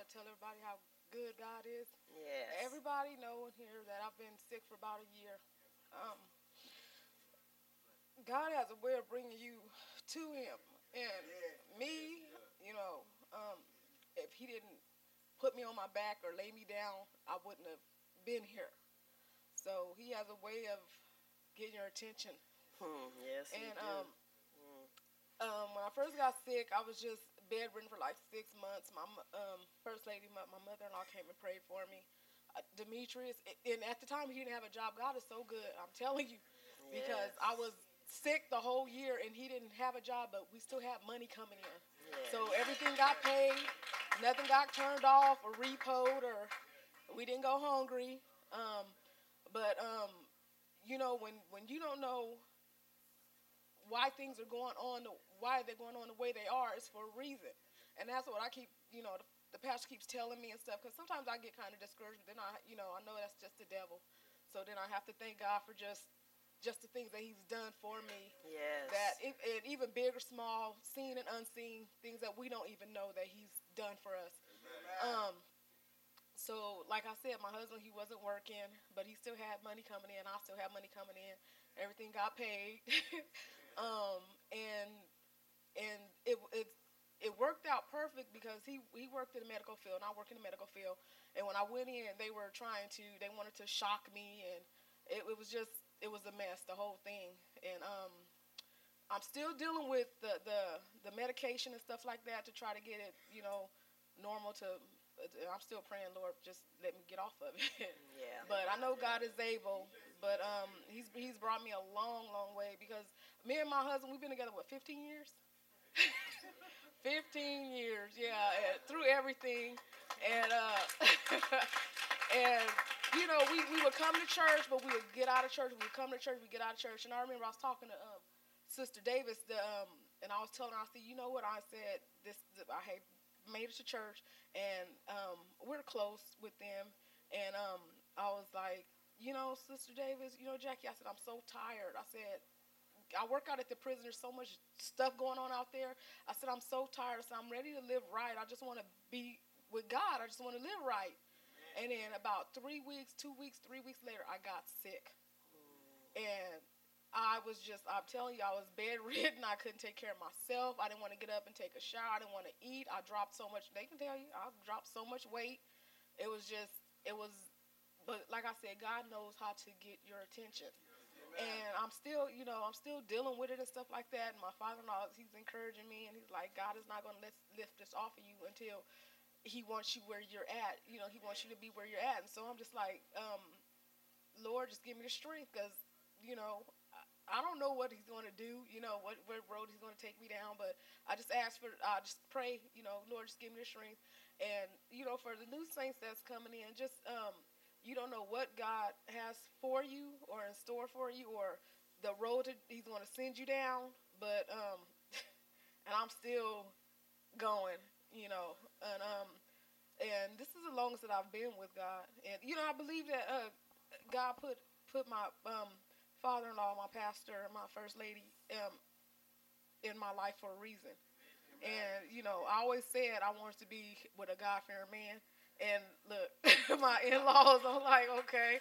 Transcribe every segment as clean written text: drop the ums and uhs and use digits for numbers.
to tell everybody how good God is. Yes. Everybody know in here that I've been sick for about a year. Um, God has a way of bringing you to Him, and me, you know, um, if He didn't put me on my back or lay me down, I wouldn't have been here. So He has a way of getting your attention. Yes, he And do. Mm. when I first got sick, I was just bedridden for like 6 months. My first lady, my mother-in-law, came and prayed for me. Demetrius, and at the time he didn't have a job. God is so good, I'm telling you, because I was Yes. sick the whole year and he didn't have a job, but we still had money coming in. So Yes. everything got paid, nothing got turned off or repoed, or we didn't go hungry. Um, but when you don't know why things are going on, why they're going on the way they are, it's for a reason. And that's what I keep, the pastor keeps telling me and stuff. Because sometimes I get kind of discouraged, but then I know that's just the devil. So then I have to thank God for just the things that He's done for me. That Yes. it even big or small, seen and unseen, things that we don't even know that He's done for us. Um, so like I said, my husband, he wasn't working, but he still had money coming in. I still had money coming in. Everything got paid. um, and and it worked out perfect because he worked in the medical field and I work in the medical field. And when I went in, they wanted to shock me, and it was just, it was a mess, the whole thing. And I'm still dealing with the medication and stuff like that to try to get it, normal to. I'm still praying, Lord, just let me get off of it. Yeah. But I know God is able. But he's brought me a long, long way because me and my husband, we've been together, what, 15 years? 15 years, yeah, and through everything. And and we would come to church, but we would get out of church. We would come to church, we get out of church. And I remember I was talking to Sister Davis, and I was telling her, I said, you know what? I said this. I had made it to church, and we're close with them. And I was like, Sister Davis, Jackie. I said, I'm so tired. I said, I work out at the prison. There's so much stuff going on out there. I said, I'm so tired. I said, I'm ready to live right. I just want to be with God. I just want to live right. And then about 3 weeks, 2 weeks, 3 weeks later, I got sick. And I'm telling you, I was bedridden. I couldn't take care of myself. I didn't want to get up and take a shower. I didn't want to eat. I dropped so much. They can tell you, I dropped so much weight. It was just, it was, but like I said, God knows how to get your attention. And I'm still dealing with it and stuff like that. And my father-in-law, he's encouraging me, and he's like, God is not going to lift this off of you until He wants you where you're at. He wants you to be where you're at. And so I'm just like, Lord, just give me the strength, because you know I don't know what He's going to do. What road He's going to take me down. But I just pray. Lord, just give me the strength. And for the new saints that's coming in, just you don't know what God has for you or in store for you, or the road that He's going to send you down. But and I'm still going. And this is the longest that I've been with God. And I believe that God put my father-in-law, my pastor, my first lady in my life for a reason. And I always said I wanted to be with a God-fearing man. And look, my in-laws, I'm like, okay,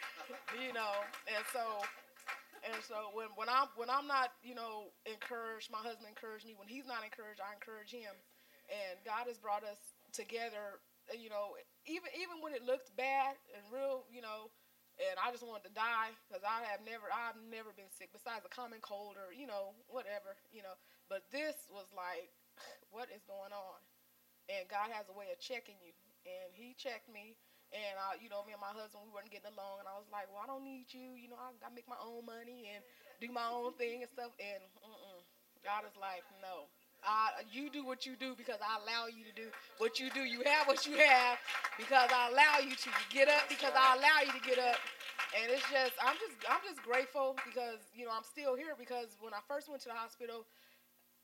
you know. And so when I'm not encouraged, my husband encouraged me. When he's not encouraged, I encourage him. And God has brought us together. You know, even when it looked bad and real, and I just wanted to die because I've never been sick besides a common cold or whatever. But this was like, what is going on? And God has a way of checking you, and He checked me. And me and my husband, we weren't getting along, and I was like, well, I don't need you. I make my own money and do my own thing and stuff. And God is like, no. You do what you do because I allow you to do what you do. You have what you have because I allow you to. You get up That's because right. I allow you to get up. And I'm just grateful because I'm still here, because when I first went to the hospital,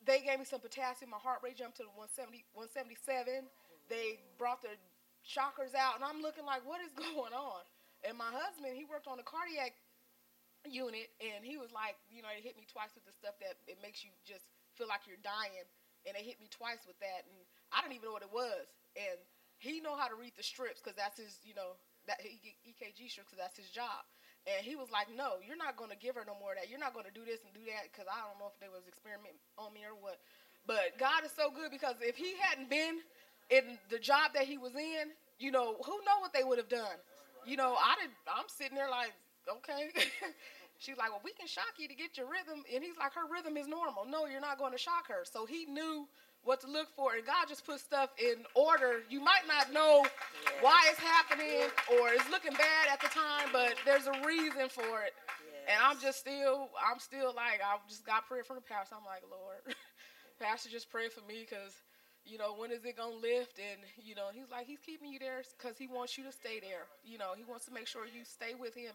they gave me some potassium. My heart rate jumped to 170, 177. They brought the shockers out, and I'm looking like, what is going on? And my husband, he worked on the cardiac unit, and he was like, they hit me twice with the stuff that it makes you just feel like you're dying, and they hit me twice with that, and I didn't even know what it was. And he know how to read the strips because that's his, that EKG strips because that's his job. And he was like, no, you're not going to give her no more of that. You're not going to do this and do that because I don't know if they was experimenting on me or what. But God is so good because if he hadn't been in the job that he was in, who know what they would have done. I'm sitting there like, okay. She's like, well, we can shock you to get your rhythm. And he's like, her rhythm is normal. No, you're not going to shock her. So he knew what to look for. And God just put stuff in order. You might not know why it's happening or it's looking bad at the time, but there's a reason for it. Yes. And I'm still like, I just got prayer from the pastor. I'm like, Lord, pastor, just pray for me because, when is it going to lift? And, he's like, he's keeping you there because he wants you to stay there. He wants to make sure you stay with him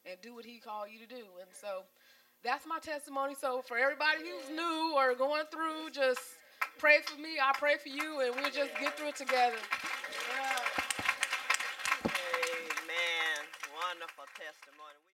and do what he called you to do. And so that's my testimony. So for everybody who's new or going through, just pray for me. I pray for you, and we'll just get through it together. Yeah. Amen. Wonderful testimony.